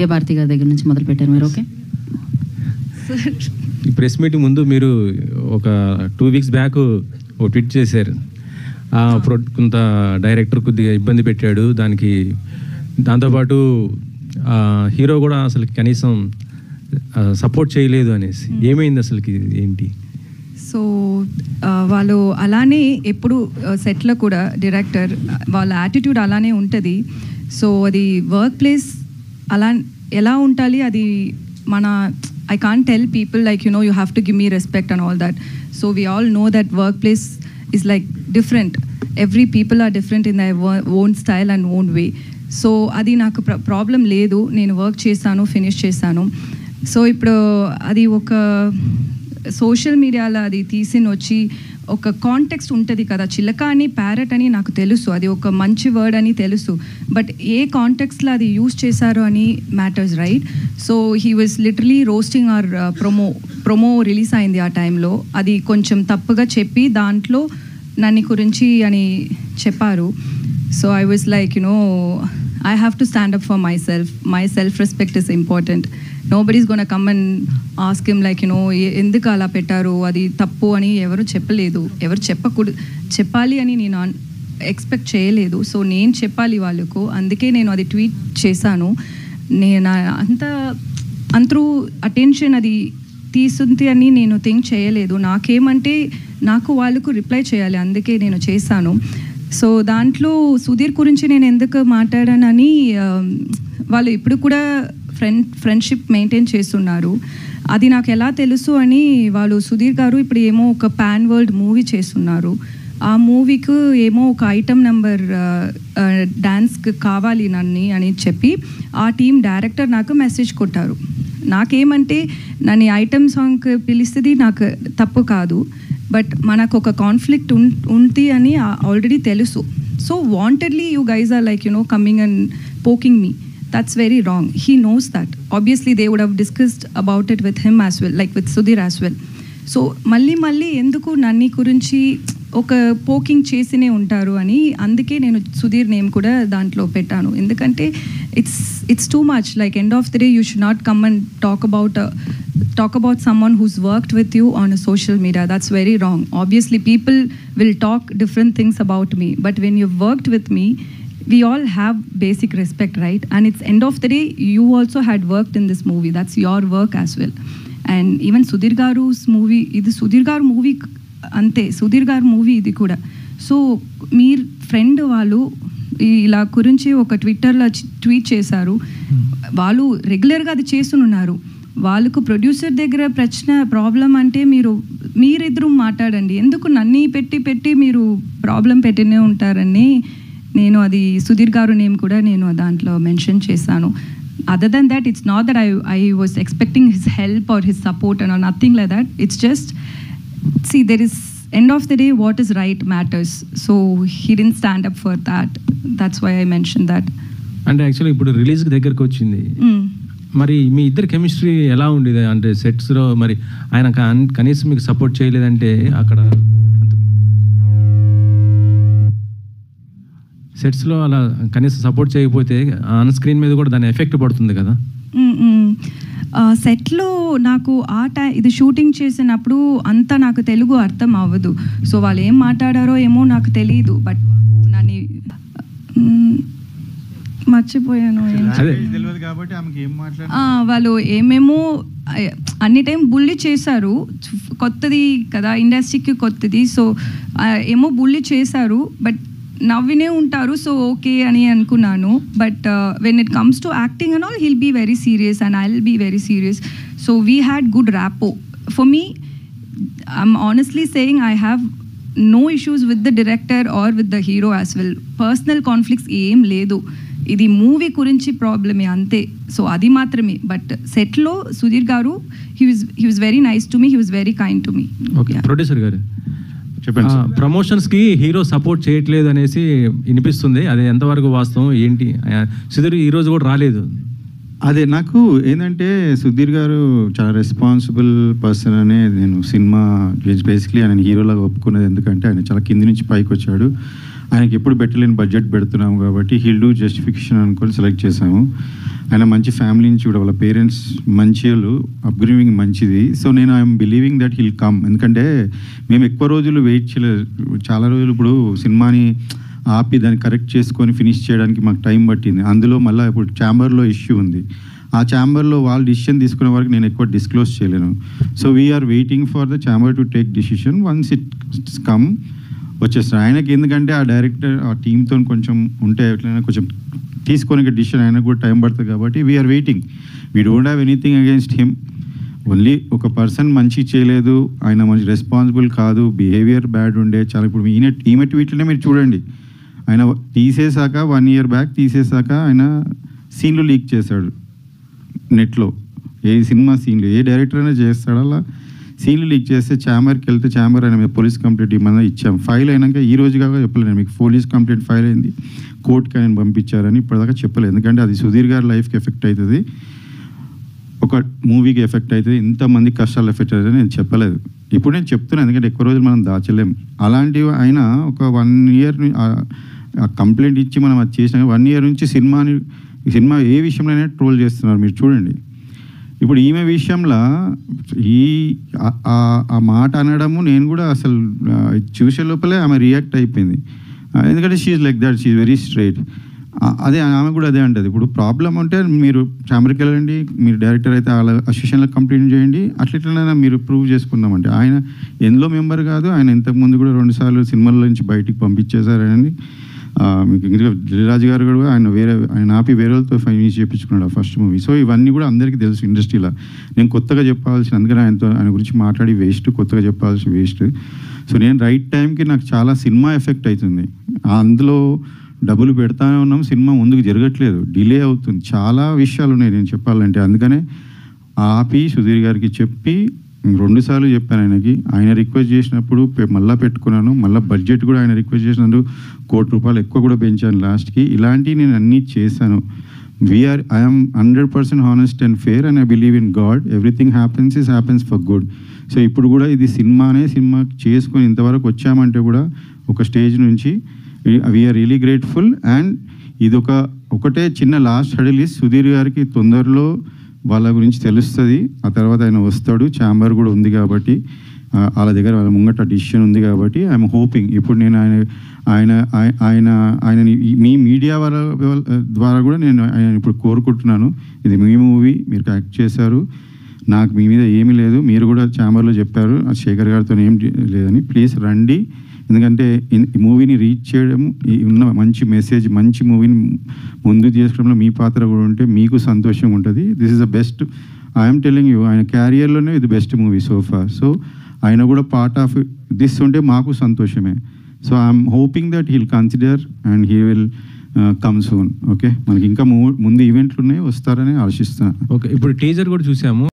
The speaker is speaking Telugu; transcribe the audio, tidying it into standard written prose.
భారతి గారి దగ్గర నుంచి మొదలు పెట్టారు మీరు. ఓకే, ఈ ప్రెస్ మీటింగ్ ముందు మీరు ఒక 2 వీక్స్ బ్యాక్ ఒక ట్వీట్ చేశారు. కొంత డైరెక్టర్ కొద్దిగా ఇబ్బంది పెట్టాడు, దాంతోపాటు హీరో కూడా అసలు కనీసం సపోర్ట్ చేయలేదు అనేసి. ఏమైంది అసలుకి, ఏంటి? సో వాళ్ళు అలానే ఎప్పుడు సెట్లో కూడా డైరెక్టర్ వాళ్ళ యాటిట్యూడ్ అలానే ఉంటుంది. సో అది వర్క్ ప్లేస్ అలా ఎలా ఉండాలి, అది మన I can't tell people like, you know, you have to give me respect and all that. So we all know that workplace is like different. Every people are different in their own style and own way. So అది నాకు ప్రాబ్లం లేదు, నేను వర్క్ చేశాను, ఫినిష్ చేశాను. సో ఇప్పుడు అది ఒక సోషల్ మీడియాలో అది తీసిన వచ్చి ఒక కాంటెక్స్ట్ ఉంటుంది కదా, చిలక అని ప్యారెట్ అని నాకు తెలుసు, అది ఒక మంచి వర్డ్ అని తెలుసు, బట్ ఏ కాంటెక్స్ట్లో అది యూజ్ చేశారు అని matters, right? So he was literally roasting or promo release అయింది ఆ టైంలో, అది కొంచెం తప్పుగా చెప్పి దాంట్లో నన్ను గురించి అని చెప్పారు. So I was like, you no, I have to stand up for myself. My self-respect is important. Nobody's going to come and ask him like, you know, ఎందుకు అలా పెట్టారు, అది తప్పు అని ఎవరు చెప్పలేదు, ఎవరు చెప్పాలి అని నేను ఎక్స్పెక్ట్ చేయలేదు. సో నేను చెప్పాలి వాళ్ళకు, అందుకే నేను అది ట్వీట్ చేశాను. నేను అంతరూ అటెన్షన్ అది తీసుంది అని నేను థింక్ చేయలేదు. నాకేమంటే నాకు వాళ్ళకు రిప్లై చేయాలి, అందుకే నేను చేశాను. సో దాంట్లో సుధీర్ గురించి నేను ఎందుకు మాట్లాడానని, వాళ్ళు ఇప్పుడు కూడా ఫ్రెండ్షిప్ మెయింటైన్ చేస్తున్నారు. అది నాకు ఎలా తెలుసు అని, వాళ్ళు సుధీర్ గారు ఇప్పుడు ఏమో ఒక పాన్ వరల్డ్ మూవీ చేస్తున్నారు. ఆ మూవీకి ఏమో ఒక ఐటమ్ నెంబర్ డాన్స్కి కావాలి నన్ను అని చెప్పి ఆ టీం డైరెక్టర్ నాకు మెసేజ్ కొట్టారు. నాకేమంటే నన్ను ఐటమ్ సాంగ్కి పిలిస్తుంది నాకు తప్పు కాదు, బట్ మనకు ఒక కాన్ఫ్లిక్ట్ ఉంది అని ఆల్రెడీ తెలుసు. So wantedly you guys are like, you know, coming and poking me. That's very wrong. He knows that. Obviously, they would have discussed about it with him as well, like with Sudhir as well. So, మళ్ళీ ఎందుకు నన్ని గురించి ఒక పోకింగ్ చేసినే ఉంటారు అని, అందుకే నేను సుధీర్ నేమ్ కూడా దాంట్లో పెట్టాను. ఎందుకంటే it's too much. Like end of the day, you should not come and talk about someone who's worked with you on a social media. That's very wrong. Obviously, people will talk different things about me, but when you've worked with me, we all have basic respect, right? And it's end of the day, you also had worked in this movie. That's your work as well. And even Sudhir Garu's movie, ఇది సుధీర్ గారు మూవీ అంతే, సుధీర్ గారు మూవీ ఇది కూడా. సో మీ ఫ్రెండ్ వాళ్ళు ఇలా గురించి ఒక ట్విట్టర్లో ట్వీట్ చేశారు. వాళ్ళు రెగ్యులర్గా అది చేస్తున్నారు. వాళ్ళకు ప్రొడ్యూసర్ దగ్గర ప్రాబ్లం అంటే మీరిద్దరూ మాట్లాడండి, ఎందుకు నన్ను పెట్టి మీరు ప్రాబ్లం పెట్టినే ఉంటారని నేను అది సుధీర్ గారు నేమ్ కూడా నేను దాంట్లో మెన్షన్ చేశాను. Other than that, it's not that I was expecting his help or his support and nothing like that. It's just see there is end of the day what is right matters. So he didn't stand up for that. That's why I mention that. అంటే యాక్చువల్లీ ఇప్పుడు రిలీజ్ దగ్గరకు వచ్చింది, మరి మీ ఇద్దరు కెమిస్ట్రీ ఎలా ఉండేది? అంటే సెట్స్లో మరి ఆయన కనీసం మీకు సపోర్ట్ చేయలేదంటే, అక్కడ సెట్స్లో అలా కనీసం సపోర్ట్ చేయకపోతే ఆన్ స్క్రీన్ మీద కూడా దాని ఎఫెక్ట్ పడుతుంది కదా. సెట్లో నాకు ఇది షూటింగ్ చేసినప్పుడు అంతా నాకు తెలుగు అర్థం అవ్వదు. సో వాళ్ళు ఏం మాట్లాడారో ఏమో నాకు తెలియదు, బట్ నన్ను మర్చిపోయాను. వాళ్ళు ఏమేమో అన్ని టైం బుల్లి చేశారు, కొత్తది కదా, ఇండస్ట్రీకి కొత్తది. సో ఏమో బుల్లి చేశారు, బట్ నవ్వినే ఉంటారు. సో ఓకే అని అనుకున్నాను. But when it comes to acting and all, he'll be very serious and I will be very serious. So we had good rapport. For me, I'm honestly saying, I have no issues with the director or with the hero as well. Personal conflicts ఏం లేదు, ఇది మూవీ గురించి ప్రాబ్లమే అంతే. సో అది మాత్రమే. బట్ సెట్లో సుధీర్ గారు, he was very nice to me, he was very kind to me. Okay, producer గారు చెప్పండి. ప్రమోషన్స్కి హీరో సపోర్ట్ చేయట్లేదు అనేసి వినిపిస్తుంది, అది ఎంతవరకు వాస్తవం ఏంటి? సుధీర్ ఈరోజు కూడా రాలేదు. అదే నాకు ఏంటంటే, సుధీర్ గారు చాలా రెస్పాన్సిబుల్ పర్సన్ అనే నేను సినిమా బేసిక్లీ ఆయన హీరోలాగా ఒప్పుకునేది. ఎందుకంటే ఆయన చాలా కింది నుంచి పైకి వచ్చాడు. ఆయనకి ఎప్పుడు పెట్టలేని బడ్జెట్ పెడుతున్నాము కాబట్టి హీల్ డూ జస్టిఫికేషన్ అనుకొని సెలెక్ట్ చేశాము. ఆయన మంచి ఫ్యామిలీ నుంచి కూడా వాళ్ళ పేరెంట్స్ మంచి వాళ్ళు, అప్గ్రేవింగ్ మంచిది. సో నేను I'm believing that he'll come. ఎందుకంటే మేము ఎక్కువ రోజులు వెయిట్ చేయలేదు, చాలా రోజులు ఇప్పుడు సినిమాని ఆపి దాన్ని కరెక్ట్ చేసుకొని ఫినిష్ చేయడానికి మాకు టైం పట్టింది. అందులో మళ్ళీ ఇప్పుడు ఛాంబర్లో ఇష్యూ ఉంది. ఆ ఛాంబర్లో వాళ్ళు డిసిషన్ తీసుకునే వరకు నేను ఎక్కువ డిస్క్లోజ్ చేయలేను. So we're waiting for the chamber to take decision. Once it's come వచ్చేస్తారు. ఆయనకి ఎందుకంటే ఆ డైరెక్టర్ ఆ టీంతో కొంచెం ఉంటే ఎట్లయినా కొంచెం తీసుకొని డిసిషన్ ఆయనకు కూడా టైం పడుతుంది కాబట్టి we're waiting. We don't have anything against him. Only ఒక పర్సన్ మంచి చేయలేదు, ఆయన మంచి రెస్పాన్సిబుల్ కాదు, బిహేవియర్ బ్యాడ్ ఉండే చాలా. ఇప్పుడు ఈమె ట్వీట్లోనే మీరు చూడండి, ఆయన తీసేసాక 1 year బ్యాక్ తీసేసాక ఆయన సీన్లు లీక్ చేశాడు నెట్లో. ఏ సినిమా సీన్లు ఏ డైరెక్టర్ అయినా చేస్తాడు, అలా సీన్లు లీక్ చేస్తే ఛాంబర్కి వెళ్తే ఛాంబర్ ఆయన మీద పోలీస్ కంప్లైంట్ ఇవ్వమని ఇచ్చాం. ఫైల్ అయినాక ఈ రోజు కాక చెప్పలేదు మీకు, పోలీస్ కంప్లైంట్ ఫైల్ అయింది, కోర్టుకి ఆయన పంపించారని ఇప్పటిదాకా చెప్పలేదు. ఎందుకంటే అది సుధీర్ గారి లైఫ్కి ఎఫెక్ట్ అవుతుంది, ఒక మూవీకి ఎఫెక్ట్ అవుతుంది, ఇంతమంది కష్టాలు ఎఫెక్ట్ అవుతుంది నేను చెప్పలేదు. ఇప్పుడు నేను చెప్తున్నాను ఎందుకంటే ఎక్కువ రోజులు మనం దాచలేం. అలాంటివి ఆయన ఒక 1 year కంప్లైంట్ ఇచ్చి మనం అది చేసినా 1 year నుంచి సినిమా ఏ విషయంలోనే ట్రోల్ చేస్తున్నారు మీరు చూడండి. ఇప్పుడు ఈమె విషయంలో ఆ మాట అనడము నేను కూడా అసలు చూసే లోపలే ఆమె రియాక్ట్ అయిపోయింది. ఎందుకంటే she's like that, she's very straight. అదే ఆమె కూడా అదే అంటది. ఇప్పుడు ప్రాబ్లం ఉంటే మీరు ఛాంబర్కి వెళ్ళండి, మీరు డైరెక్టర్ అయితే వాళ్ళ అసోసియేషన్లో కంప్లైంట్ చేయండి, అట్లయినా మీరు ప్రూవ్ చేసుకుందామంటే. ఆయన ఎందులో మెంబర్ కాదు, ఆయన ఇంతకుముందు కూడా 2 సార్లు సినిమాల నుంచి బయటికి పంపించేశారని మీకు ఇంకా దిల్రాజు గారు కూడా ఆయన ఆపి వేరే వాళ్ళతో ఫైనాన్స్ చేయించుకున్నాడు ఆ ఫస్ట్ మూవీ. సో ఇవన్నీ కూడా అందరికీ తెలుసు ఇండస్ట్రీలో. నేను కొత్తగా చెప్పాల్సిన, అందుకని ఆయన గురించి మాట్లాడి వేస్ట్, కొత్తగా చెప్పాల్సిన వేస్ట్. సో నేను రైట్ టైంకి నాకు చాలా సినిమా ఎఫెక్ట్ అవుతుంది, అందులో డబ్బులు పెడతానే ఉన్నాం, సినిమా ముందుకు జరగట్లేదు, డిలే అవుతుంది, చాలా విషయాలు ఉన్నాయి నేను చెప్పాలంటే. అందుకనే ఆపి సుధీర్ గారికి చెప్పి 2 సార్లు చెప్పాను ఆయనకి. ఆయన రిక్వెస్ట్ చేసినప్పుడు మళ్ళీ పెట్టుకున్నాను, మళ్ళీ బడ్జెట్ కూడా ఆయన రిక్వెస్ట్ చేసినందుకు ₹1,00,00,000 ఎక్కువ కూడా పెంచాను లాస్ట్కి. ఇలాంటివి నేను అన్నీ చేశాను. I'm 100% honest and fair and I believe in God. Everything happens for good. So ఇప్పుడు కూడా ఇది సినిమా చేసుకొని ఇంతవరకు వచ్చామంటే కూడా ఒక స్టేజ్ నుంచి వీఆర్ రియలీ గ్రేట్ఫుల్. అండ్ ఇది ఒకటే చిన్న లాస్ట్ హడిల్ ఇస్, సుధీర్ గారికి తొందరలో వాళ్ళ గురించి తెలుస్తుంది, ఆ తర్వాత ఆయన వస్తాడు. ఛాంబర్ కూడా ఉంది కాబట్టి వాళ్ళ దగ్గర వాళ్ళ ముంగట డిసిషన్ ఉంది కాబట్టి ఐఎమ్ హోపింగ్. ఇప్పుడు నేను ఆయన మీ మీడియా ద్వారా కూడా నేను ఆయన ఇప్పుడు కోరుకుంటున్నాను, ఇది మీ మూవీ, మీరు యాక్ట్ చేశారు, నాకు మీ మీద ఏమీ లేదు, మీరు కూడా ఛాంబర్లో చెప్పారు శేఖర్ గారితో ఏం లేదని, ప్లీజ్ రండి. ఎందుకంటే ఈ మూవీని రీచ్ చేయడం, ఉన్న మంచి మెసేజ్, మంచి మూవీని ముందు చేసుకోవడంలో మీ పాత్ర కూడా ఉంటే మీకు సంతోషం ఉంటుంది. This is the best, I'm telling you, ఆయన క్యారియర్లోనే ఇది బెస్ట్ మూవీ సోఫార్. సో ఆయన కూడా పార్ట్ ఆఫ్ దిస్ ఉంటే మాకు సంతోషమే. So I'm hoping that heal consider and he will come soon. Okay, మనకి ఇంకా ముందు ఈవెంట్లు ఉన్నాయి, వస్తారని ఆశిస్తున్నాను. ఓకే, ఇప్పుడు టీజర్ కూడా చూసాము.